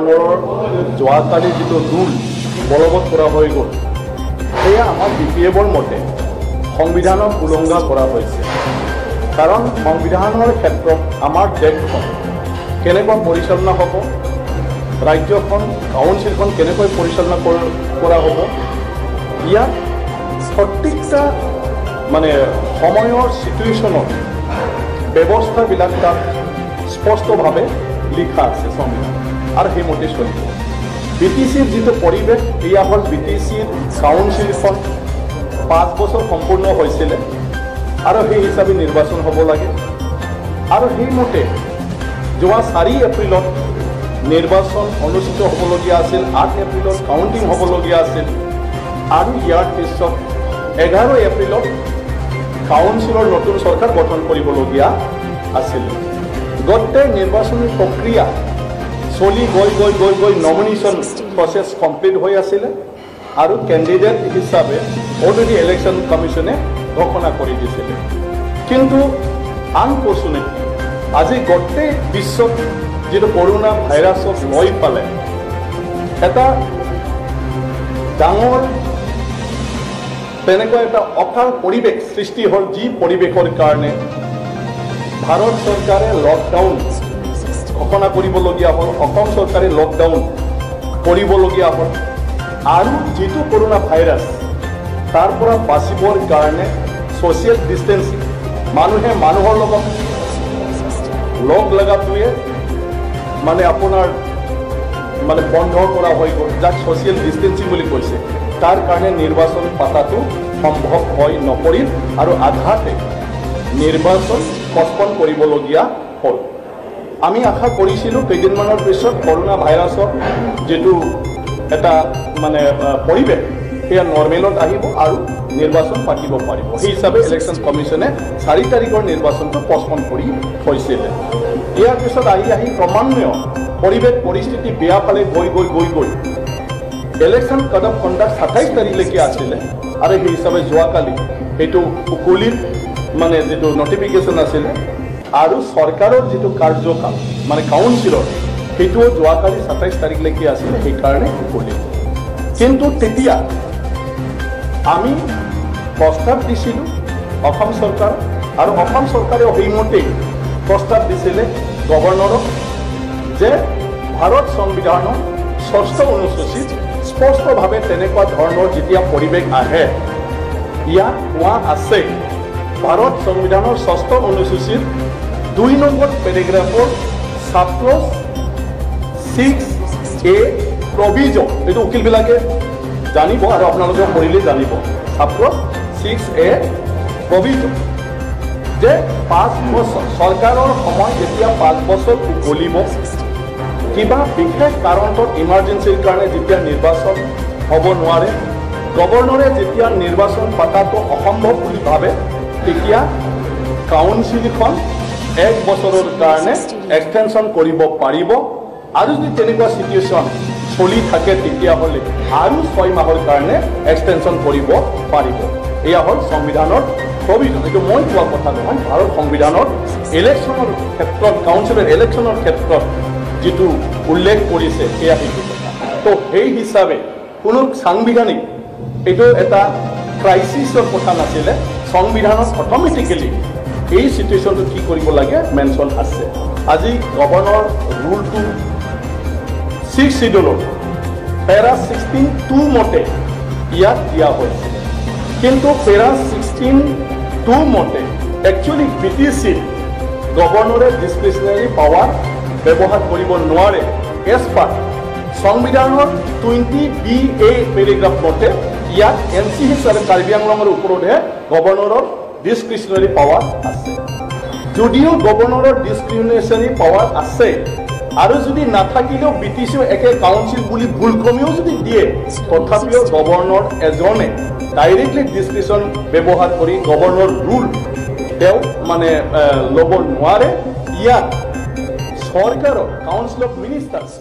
নম্বৰৰ যোৱাকালি যিটো ৰুল বলবৎ কৰা হৈ গ'ল সেয়া আমাৰ BPFৰ মতে সংবিধানক উলংঘা কৰা হৈছে। কাৰণ সংবিধানৰ ক্ষেত্ৰত আমাৰ দেশখন কেনেকৈ পৰিচালনা হ'ব, ৰাজ্যখন কাউন্সিলখন কেনেকৈ পৰিচালনা কৰা হ'ব, ইয়াত প্ৰত্যেকটা মানে সময়ৰ চিটুৱেশ্যনত ব্যৱস্থাবিলাক তাত স্পষ্টভাৱে লিখা আছে সংবিধান আৰু সেইমতে চলিব। BTCৰ যিটো পৰিৱেশ এয়া হ'ল BTCৰ কাউন্সিলখন 5 বছৰ সম্পূৰ্ণ হৈছিলে আৰু সেই হিচাপে নিৰ্বাচন হ'ব লাগে আৰু সেইমতে যোৱা 4 এপ্ৰিলত নিৰ্বাচন অনুষ্ঠিত হ'বলগীয়া আছিল, 8 এপ্ৰিলত কাউণ্টিং হ'বলগীয়া আছিল আৰু ইয়াৰ পিছত 11 এপ্ৰিলত কাউন্সিলৰ নতুন চৰকাৰ গঠন কৰিবলগীয়া আছিল। গোটেই নিৰ্বাচনী প্ৰক্ৰিয়া চলি গৈ নমিনেশ্যন প্ৰচেছ কমপ্লিট হৈ আছিলে আৰু কেণ্ডিডেট হিচাপে অলৰেডি ইলেকশ্যন কমিশ্যনে ঘোষণা কৰি দিছিলে। কিন্তু আনফৰ্চুনেটলি আজি গোটেই বিশ্বত যিটো কৰোণা ভাইৰাছক লৈ পালে এটা ডাঙৰ তেনেকুৱা এটা অকাল পৰিৱেশ সৃষ্টি হ'ল, যি পৰিৱেশৰ কাৰণে ভাৰত চৰকাৰে লকডাউন ঘোষণা কৰিবলগীয়া হ'ল, অসম চৰকাৰে লকডাউন কৰিবলগীয়া হ'ল আৰু যিটো কৰোণা ভাইৰাছ তাৰ পৰা বাচিবৰ কাৰণে ছ'চিয়েল ডিষ্টেঞ্চিং মানুহে মানুহৰ লগত লগ লগাটোৱে মানে আপোনাৰ মানে বন্ধ কৰা হৈ গ'ল, যাক ছ'চিয়েল ডিষ্টেঞ্চিং বুলি কৈছে। তাৰ কাৰণে নিৰ্বাচন পাতাটো সম্ভৱ হৈ নপৰিল আৰু আধাতে নিৰ্বাচন পষ্টপন কৰিবলগীয়া হ'ল। আমি আশা কৰিছিলোঁ কেইদিনমানৰ পিছত কৰোণা ভাইৰাছৰ যিটো এটা মানে পৰিৱেশ সেয়া নৰ্মেলত আহিব আৰু নিৰ্বাচন পাতিব পাৰিব। সেই হিচাপে ইলেকশ্যন কমিশ্যনে 4 তাৰিখৰ নিৰ্বাচনটো পষ্টপন কৰি থৈছিলে। ইয়াৰ পিছত আহি ক্ৰমান্বয়ে পৰিৱেশ পৰিস্থিতি বেয়া ফালে গৈ ইলেকশ্যন কড অফ কণ্ডাক্ট 27 তাৰিখলৈকে আছিলে আৰু সেই হিচাপে যোৱাকালি সেইটো উকলিত মানে যিটো নটিফিকেশ্যন আছিলে আৰু চৰকাৰৰ যিটো কাৰ্যকাল মানে কাউন্সিলৰ সেইটোও যোৱাকালি 27 তাৰিখলৈকে আছিলে, সেইকাৰণে উকলিত। কিন্তু তেতিয়া আমি প্ৰস্তাৱ দিছিলোঁ অসম চৰকাৰ আৰু অসম চৰকাৰেও সেইমতেই প্ৰস্তাৱ দিছিলে গভৰ্ণৰক যে ভাৰত সংবিধানৰ 6ষ্ঠ অনুসূচীত স্পষ্টভাৱে তেনেকুৱা ধৰণৰ যেতিয়া পৰিৱেশ আহে ইয়াত কোৱা আছে ভাৰত সংবিধানৰ 6ষ্ঠ অনুসূচীত 2 নম্বৰ পেৰেগ্ৰাফৰ ছাপ্লছ 6A প্ৰভিজন, এইটো উকিলবিলাকে জানিব আৰু আপোনালোকে পঢ়িলে জানিব। ছাপ্লছ 6A প্ৰভিজন যে 5 বছৰ চৰকাৰৰ সময় যেতিয়া 5 বছৰ উকলিব, কিবা বিশেষ কাৰণত ইমাৰ্জেঞ্চিৰ কাৰণে যেতিয়া নিৰ্বাচন হ'ব নোৱাৰে, গভৰ্ণৰে যেতিয়া নিৰ্বাচন পতাটো অসম্ভৱ বুলি ভাবে তেতিয়া কাউন্সিলখন 1 বছৰৰ কাৰণে এক্সটেনশ্যন কৰিব পাৰিব আৰু যদি তেনেকুৱা চিটুৱেশ্যন চলি থাকে তেতিয়াহ'লে আৰু 6 মাহৰ কাৰণে এক্সটেনশ্যন কৰিব পাৰিব। এয়া হ'ল সংবিধানৰ প্ৰভিজন। এইটো মই কোৱা কথা নহয়, ভাৰত সংবিধানত ইলেকশ্যনৰ ক্ষেত্ৰত কাউন্সিলৰ ইলেকশ্যনৰ ক্ষেত্ৰত যিটো উল্লেখ কৰিছে সেয়া সেইটো কথা। তো সেই হিচাপে কোনো সাংবিধানিক এইটো এটা ক্ৰাইচিছৰ কথা নাছিলে, সংবিধানত অট'মেটিকেলি এই চিটুৱেশ্যনটো কি কৰিব লাগে মেনশ্যন আছে। আজি গভৰ্ণৰ ৰুলটো 6 শিডিউলৰ পেৰা 16(2) মতে ইয়াত দিয়া হৈছে, কিন্তু পেৰা 16(2) মতে একচুৱেলি BTCৰ গভৰ্ণৰে ডিছক্ৰিচনেৰী পাৱাৰ ব্যৱহাৰ কৰিব নোৱাৰে। এজ পাৰ সংবিধানৰ 20BA পেৰেগ্ৰাফ মতে ইয়াত NC হিচাপে কাৰ্বি আংলঙৰ ওপৰতহে গভৰ্ণৰৰ ডিছক্ৰিচনেৰী পাৱাৰ আছে। যদিও গভৰ্ণৰৰ ডিছক্ৰিচনেৰী পাৱাৰ আছে আৰু যদি নাথাকিলেও BTCও একে কাউন্সিল বুলি ভুলক্ৰমেও যদি দিয়ে, তথাপিও গভৰ্ণৰ এজনে ডাইৰেক্টলি ডিছক্ৰিচন ব্যৱহাৰ কৰি গভৰ্ণৰ ৰুল তেওঁ মানে ল'ব নোৱাৰে। ইয়াত চৰকাৰৰ কাউন্সিল অফ মিনিষ্টাৰ্ছ